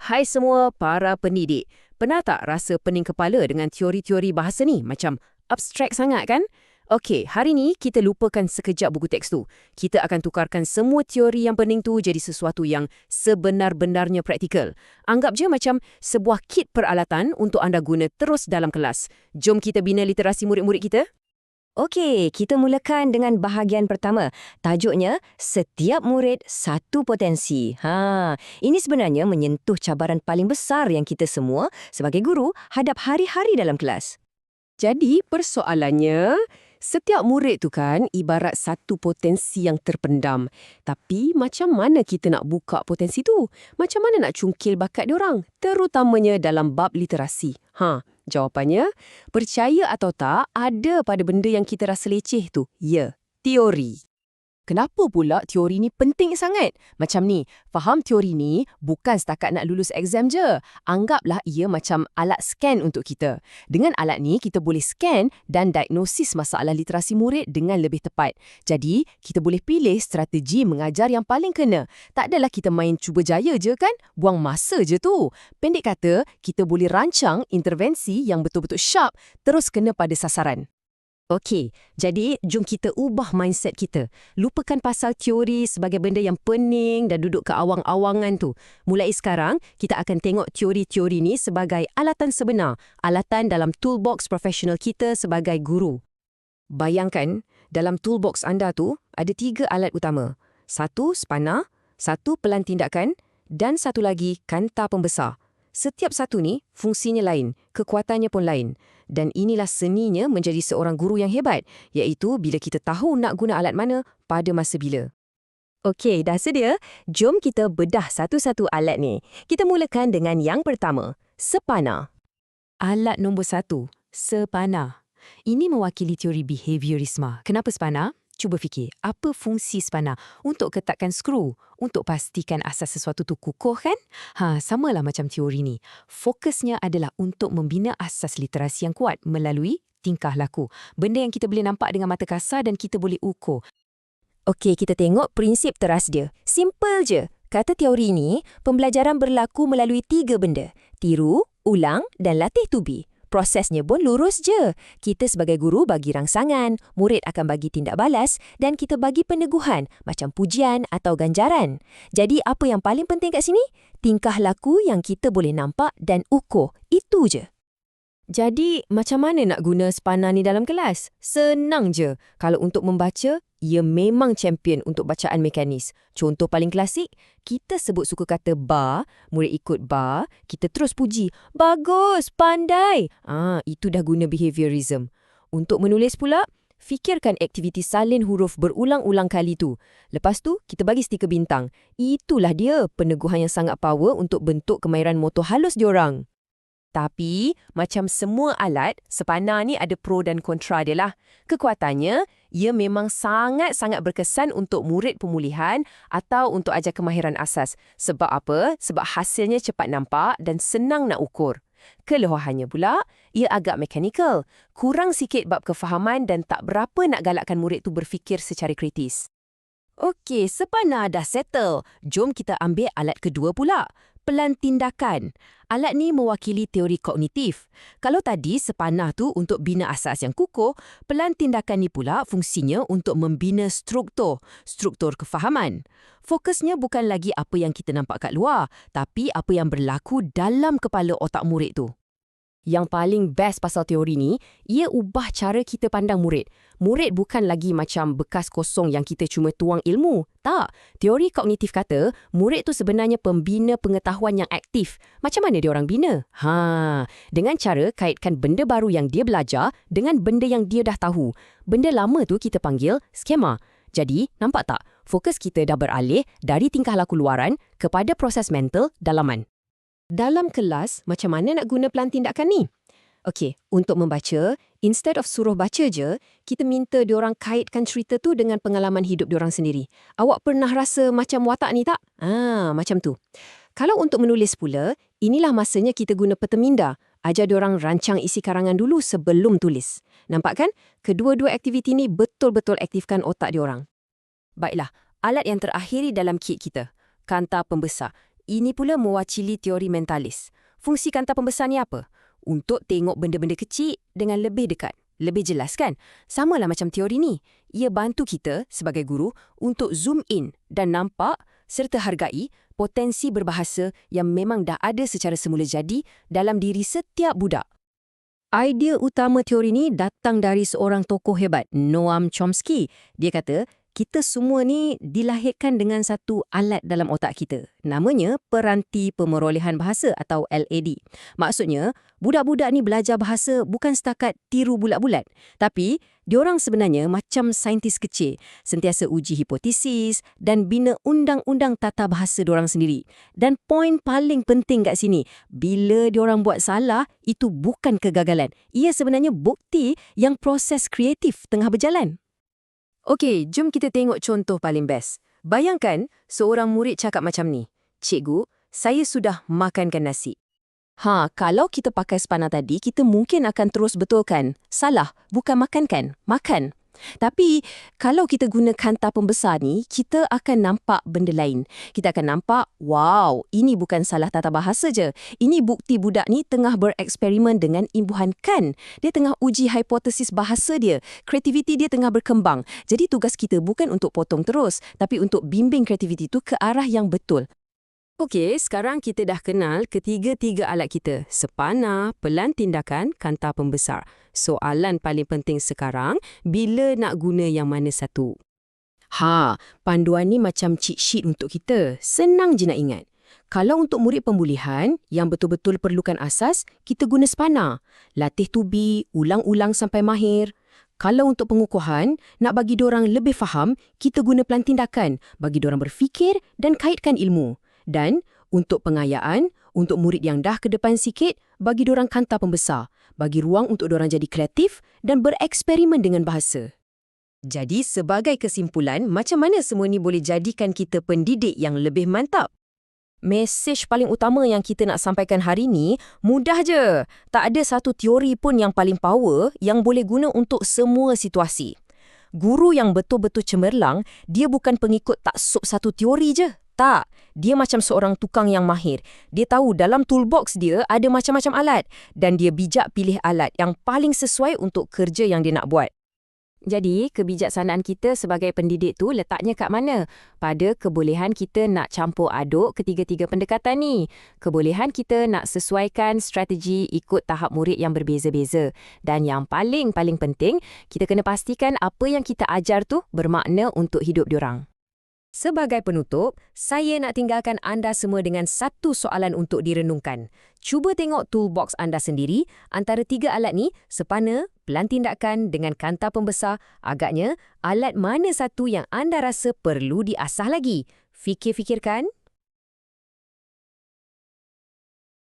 Hai semua para pendidik. Pernah tak rasa pening kepala dengan teori-teori bahasa ni? Macam abstrak sangat kan? Okey, hari ni kita lupakan sekejap buku teks tu. Kita akan tukarkan semua teori yang pening tu jadi sesuatu yang sebenar-benarnya praktikal. Anggap je macam sebuah kit peralatan untuk anda guna terus dalam kelas. Jom kita bina literasi murid-murid kita. Okey, kita mulakan dengan bahagian pertama. Tajuknya, Setiap Murid Satu Potensi. Ini sebenarnya menyentuh cabaran paling besar yang kita semua sebagai guru hadap hari-hari dalam kelas. Jadi, persoalannya, setiap murid tu kan ibarat satu potensi yang terpendam. Tapi macam mana kita nak buka potensi tu? Macam mana nak cungkil bakat diorang? Terutamanya dalam bab literasi. Jawapannya, percaya atau tak, ada pada benda yang kita rasa leceh tu. Ya, teori. Kenapa pula teori ni penting sangat? Macam ni, faham teori ni bukan setakat nak lulus exam je. Anggaplah ia macam alat scan untuk kita. Dengan alat ni, kita boleh scan dan diagnosis masalah literasi murid dengan lebih tepat. Jadi, kita boleh pilih strategi mengajar yang paling kena. Tak adalah kita main cuba jaya je kan? Buang masa je tu. Pendek kata, kita boleh rancang intervensi yang betul-betul sharp, terus kena pada sasaran. Okey, jadi jom kita ubah mindset kita. Lupakan pasal teori sebagai benda yang pening dan duduk ke awang-awangan tu. Mulai sekarang, kita akan tengok teori-teori ni sebagai alatan sebenar, alatan dalam toolbox profesional kita sebagai guru. Bayangkan, dalam toolbox anda tu ada 3 alat utama. 1 spana, 1 pelan tindakan dan 1 lagi kanta pembesar. Setiap satu ni fungsinya lain, kekuatannya pun lain. Dan inilah seninya menjadi seorang guru yang hebat, iaitu bila kita tahu nak guna alat mana pada masa bila. Okey, dah sedia? Jom kita bedah satu-satu alat ni. Kita mulakan dengan yang pertama, spana. Alat nombor 1, spana. Ini mewakili teori behaviorisme. Kenapa spana? Cuba fikir, apa fungsi spana? Untuk ketatkan skru, untuk pastikan asas sesuatu tu kukuh kan? Samalah macam teori ni. Fokusnya adalah untuk membina asas literasi yang kuat melalui tingkah laku. Benda yang kita boleh nampak dengan mata kasar dan kita boleh ukur. Okey, kita tengok prinsip teras dia. Simple je. Kata teori ni, pembelajaran berlaku melalui 3 benda. Tiru, ulang dan latih tubi. Prosesnya pun lurus je. Kita sebagai guru bagi rangsangan, murid akan bagi tindak balas dan kita bagi peneguhan macam pujian atau ganjaran. Jadi apa yang paling penting kat sini? Tingkah laku yang kita boleh nampak dan ukur. Itu je. Jadi, macam mana nak guna spana ni dalam kelas? Senang je. Kalau untuk membaca, ia memang champion untuk bacaan mekanis. Contoh paling klasik, kita sebut suka kata bar, murid ikut bar, kita terus puji, bagus, pandai. Itu dah guna behaviorism. Untuk menulis pula, fikirkan aktiviti salin huruf berulang-ulang kali tu. Lepas tu, kita bagi stiker bintang. Itulah dia peneguhan yang sangat power untuk bentuk kemahiran motor halus diorang. Tapi, macam semua alat, spana ni ada pro dan kontra dia lah. Kekuatannya, ia memang sangat-sangat berkesan untuk murid pemulihan atau untuk ajar kemahiran asas. Sebab apa? Sebab hasilnya cepat nampak dan senang nak ukur. Kelemahannya pula, ia agak mekanikal. Kurang sikit bab kefahaman dan tak berapa nak galakkan murid tu berfikir secara kritis. Okey, spana dah settle. Jom kita ambil alat kedua pula. Pelan tindakan. Alat ni mewakili teori kognitif. Kalau tadi spana tu untuk bina asas yang kukuh, pelan tindakan ni pula fungsinya untuk membina struktur kefahaman. Fokusnya bukan lagi apa yang kita nampak kat luar, tapi apa yang berlaku dalam kepala otak murid tu. Yang paling best pasal teori ni, ia ubah cara kita pandang murid. Murid bukan lagi macam bekas kosong yang kita cuma tuang ilmu. Tak. Teori kognitif kata, murid tu sebenarnya pembina pengetahuan yang aktif. Macam mana dia orang bina? Dengan cara kaitkan benda baru yang dia belajar dengan benda yang dia dah tahu. Benda lama tu kita panggil skema. Jadi, nampak tak? Fokus kita dah beralih dari tingkah laku luaran kepada proses mental dalaman. Dalam kelas, macam mana nak guna pelan tindakan ni? Okey, untuk membaca, instead of suruh baca je, kita minta diorang kaitkan cerita tu dengan pengalaman hidup diorang sendiri. Awak pernah rasa macam watak ni tak? Macam tu. Kalau untuk menulis pula, inilah masanya kita guna peta minda. Ajar diorang rancang isi karangan dulu sebelum tulis. Nampak kan? Kedua-dua aktiviti ni betul-betul aktifkan otak diorang. Baiklah, alat yang terakhiri dalam kit kita, kanta pembesar. ini pula mewakili teori mentalis. Fungsi kanta pembesar ni apa? Untuk tengok benda-benda kecil dengan lebih dekat. Lebih jelas kan? Samalah macam teori ni. Ia bantu kita sebagai guru untuk zoom in dan nampak serta hargai potensi berbahasa yang memang dah ada secara semula jadi dalam diri setiap budak. Idea utama teori ni datang dari seorang tokoh hebat, Noam Chomsky. Dia kata, kita semua ni dilahirkan dengan satu alat dalam otak kita. Namanya peranti pemerolehan bahasa atau LAD. Maksudnya, budak-budak ni belajar bahasa bukan setakat tiru bulat-bulat. Tapi, diorang sebenarnya macam saintis kecil. Sentiasa uji hipotesis dan bina undang-undang tata bahasa diorang sendiri. Dan poin paling penting kat sini, bila diorang buat salah, itu bukan kegagalan. Ia sebenarnya bukti yang proses kreatif tengah berjalan. Okey, jom kita tengok contoh paling best. Bayangkan seorang murid cakap macam ni. Cikgu, saya sudah makankan nasi. Kalau kita pakai spana tadi, kita mungkin akan terus betulkan. Salah, bukan makankan, makan. Tapi, kalau kita guna kanta pembesar ni, kita akan nampak benda lain. Kita akan nampak, wow, ini bukan salah tata bahasa je. Ini bukti budak ni tengah bereksperimen dengan imbuhan kan. Dia tengah uji hipotesis bahasa dia. Kreativiti dia tengah berkembang. Jadi tugas kita bukan untuk potong terus, tapi untuk bimbing kreativiti tu ke arah yang betul. Okey, sekarang kita dah kenal ketiga-tiga alat kita. Spana, pelan tindakan, kanta pembesar. Soalan paling penting sekarang, bila nak guna yang mana satu? Panduan ni macam cheat sheet untuk kita. Senang je nak ingat. Kalau untuk murid pemulihan, yang betul-betul perlukan asas, kita guna spana. Latih to be, ulang-ulang sampai mahir. Kalau untuk pengukuhan, nak bagi diorang lebih faham, kita guna pelan tindakan, bagi diorang berfikir dan kaitkan ilmu. Dan untuk pengayaan, untuk murid yang dah ke depan sikit, bagi diorang kanta pembesar, bagi ruang untuk diorang jadi kreatif dan bereksperimen dengan bahasa. Jadi sebagai kesimpulan, macam mana semua ni boleh jadikan kita pendidik yang lebih mantap? Mesej paling utama yang kita nak sampaikan hari ni, mudah je. Tak ada satu teori pun yang paling power yang boleh guna untuk semua situasi. Guru yang betul-betul cemerlang, dia bukan pengikut taksub satu teori je. Tak, dia macam seorang tukang yang mahir. Dia tahu dalam toolbox dia ada macam-macam alat dan dia bijak pilih alat yang paling sesuai untuk kerja yang dia nak buat. Jadi, kebijaksanaan kita sebagai pendidik tu letaknya kat mana? Pada kebolehan kita nak campur aduk ketiga-tiga pendekatan ni. Kebolehan kita nak sesuaikan strategi ikut tahap murid yang berbeza-beza. Dan yang paling penting, kita kena pastikan apa yang kita ajar tu bermakna untuk hidup diorang. Sebagai penutup, saya nak tinggalkan anda semua dengan satu soalan untuk direnungkan. Cuba tengok toolbox anda sendiri. Antara tiga alat ni, spana, pelan tindakan dengan kanta pembesar, agaknya alat mana satu yang anda rasa perlu diasah lagi? Fikir-fikirkan.